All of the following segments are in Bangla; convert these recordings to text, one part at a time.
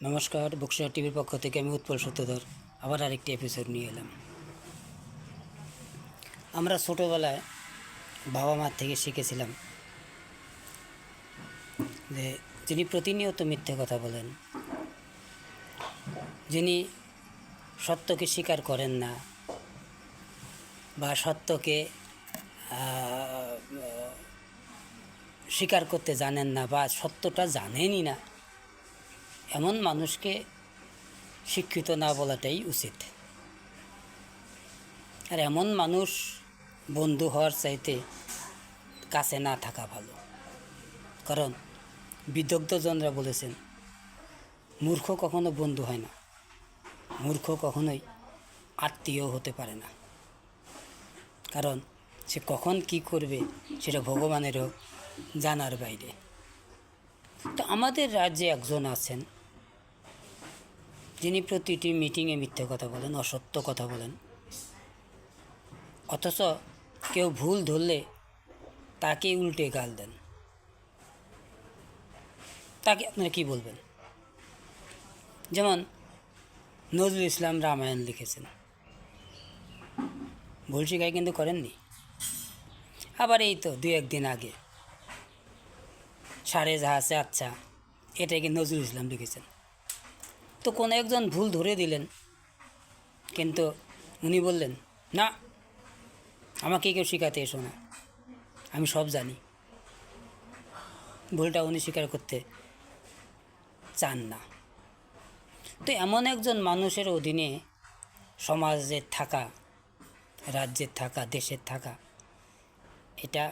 নমস্কার, বক্সিয়া টিভির পক্ষ থেকে আমি উৎপল সত্যধর আবার আরেকটি এপিসোড নিয়ে এলাম। আমরা ছোটোবেলায় বাবা মার থেকে শিখেছিলাম যে যিনি প্রতিনিয়ত মিথ্যে কথা বলেন, যিনি সত্যকে স্বীকার করেন না বা সত্যকে স্বীকার করতে জানেন না বা সত্যটা জানেনই না, এমন মানুষকে শিক্ষিত না বলাটাই উচিত। আর এমন মানুষ বন্ধু হওয়ার চাইতে কাছে না থাকা ভালো। কারণ বিদগ্ধজনরা বলেছেন, মূর্খ কখনো বন্ধু হয় না, মূর্খ কখনোই আত্মীয় হতে পারে না। কারণ সে কখন কি করবে সেটা ভগবানেরও জানার বাইরে। তো আমাদের রাজ্যে একজন আছেন যিনি প্রতিটি মিটিংয়ে মিথ্যে কথা বলেন, অসত্য কথা বলেন, অথচ কেউ ভুল ধরলে তাকে উল্টে গাল দেন। তাকে আপনারা কী বলবেন? যেমন নজরুল ইসলাম রামায়ণ লিখেছেন, ভুল স্বীকার কিন্তু করেননি। আবার এই তো দু একদিন আগে সারে জাহাজে আচ্ছা, এটাই কি নজরুল ইসলাম লিখেছেন। তো কোনো একজন ভুল ধরে দিলেন, কিন্তু উনি বললেন না, আমাকে কেউ শেখাতে এসো না, আমি সব জানি। ভুলটা উনি স্বীকার করতে চান না। তো এমন একজন মানুষের অধীনে সমাজের থাকা, রাজ্যের থাকা, দেশের থাকা, এটা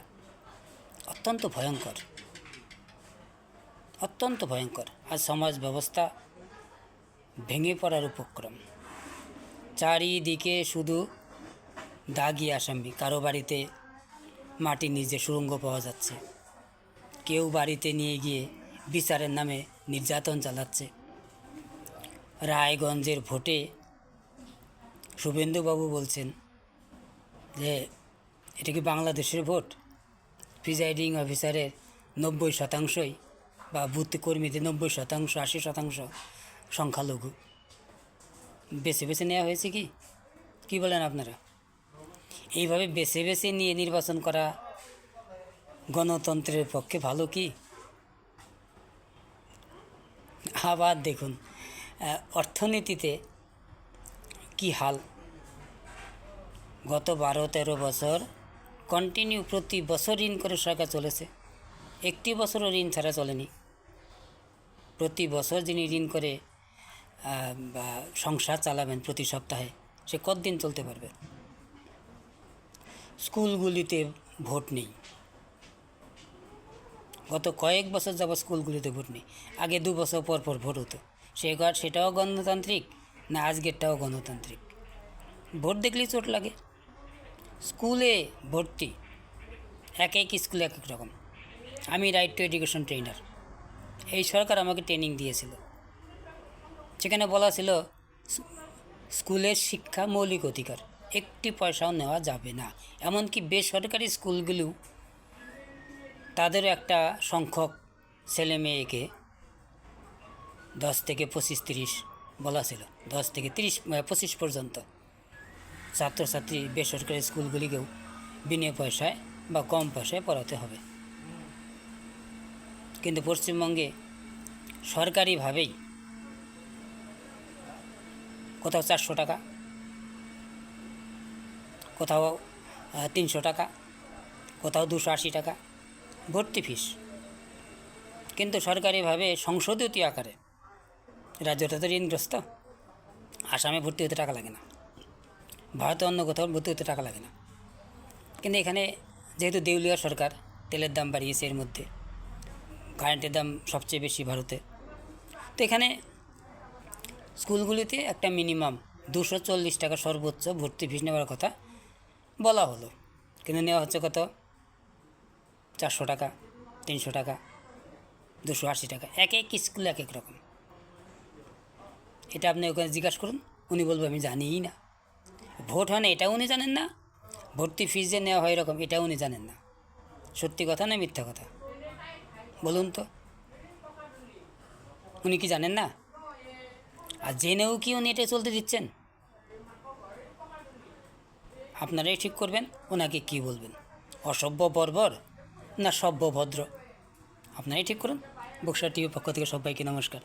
অত্যন্ত ভয়ঙ্কর, অত্যন্ত ভয়ঙ্কর। আর সমাজ ব্যবস্থা ভেঙে পড়ার উপক্রম। চারিদিকে শুধু দাগি আসামি। কারো বাড়িতে মাটির নিচে সুড়ঙ্গ পাওয়া যাচ্ছে, কেউ বাড়িতে নিয়ে গিয়ে বিচারের নামে নির্যাতন চালাচ্ছে। রায়গঞ্জের ভোটে শুভেন্দুবাবু বলছেন যে এটা কি বাংলাদেশের ভোট, প্রিজাইডিং অফিসারের 90%, বা বুথ কর্মীদের 90%, 80% সংখ্যালঘু। বেছে বেছে নেওয়া হয়েছে কি বলেন আপনারা? এইভাবে বেছে বেছে নিয়ে নির্বাচন করা গণতন্ত্রের পক্ষে ভালো কি? আবার দেখুন অর্থনীতিতে কি হাল। গত 12-13 বছর কন্টিনিউ প্রতি বছর ঋণ করে সরকার চলেছে, একটি বছরও ঋণ ছাড়া চলেনি। প্রতি বছর যিনি ঋণ করে বা সংসার চালাবেন প্রতি সপ্তাহে, সে কতদিন চলতে পারবে? স্কুলগুলিতে ভোট নেই, গত কয়েক বছর যাবৎ স্কুলগুলিতে ভোট নেই। আগে 2 বছর পর পর ভোট হতো। সেটাও গণতান্ত্রিক না, আজকেরটাও গণতান্ত্রিক? ভোট দেখলেই চোট লাগে। স্কুলে ভর্তি, এক এক স্কুলে এক এক রকম। আমি রাইট টু এডুকেশন ট্রেনার, এই সরকার আমাকে ট্রেনিং দিয়েছিল। সেখানে বলা ছিল স্কুলের শিক্ষা মৌলিক অধিকার, একটি পয়সাও নেওয়া যাবে না। এমনকি বেসরকারি স্কুলগুলো তাদেরও একটা সংখ্যক ছেলে মেয়েকে 10 থেকে 25-30 বলা ছিল, 10 থেকে 30-25 পর্যন্ত ছাত্রছাত্রী বেসরকারি স্কুলগুলিকেও বিনা পয়সায় বা কম পয়সায় পড়াতে হবে। কিন্তু পশ্চিমবঙ্গে সরকারিভাবেই কোথাও 400 টাকা, কোথাও 300 টাকা, কোথাও 280 টাকা ভর্তি ফিস। কিন্তু সরকারিভাবে সংশোধিত আকারে, রাজ্যটা তো ঋণগ্রস্ত, আসামে ভর্তি হতে টাকা লাগে না, ভারতে অন্য কোথাও ভর্তি হতে টাকা লাগে না। কিন্তু এখানে যেহেতু দেউলিয়া সরকার, তেলের দাম বাড়িয়েছে, এর মধ্যে কারেন্টের দাম সবচেয়ে বেশি ভারতে, তো এখানে স্কুলগুলিতে একটা মিনিমাম 240 টাকা সর্বোচ্চ ভর্তি ফিস নেওয়ার কথা বলা হলো। কিন্তু নেওয়া হচ্ছে কত? 400 টাকা, 300 টাকা, 280 টাকা। এক এক স্কুলে এক এক রকম। এটা আপনি ওখানে জিজ্ঞাসা করুন, উনি বলবে আমি জানিই না। ভোট হয় না এটাও উনি জানেন না, ভর্তি ফিস যে নেওয়া হয় এরকম এটাও উনি জানেন না। সত্যি কথা না মিথ্যা কথা বলুন তো? উনি কি জানেন না? আর জেনেও কি উনি এটা চলতে দিচ্ছেন? আপনারাই ঠিক করবেন ওনাকে কি বলবেন, অসভ্য বর্বর না সভ্য ভদ্র, আপনারাই ঠিক করুন। বক্সার টিভির পক্ষ থেকে সবাইকে নমস্কার।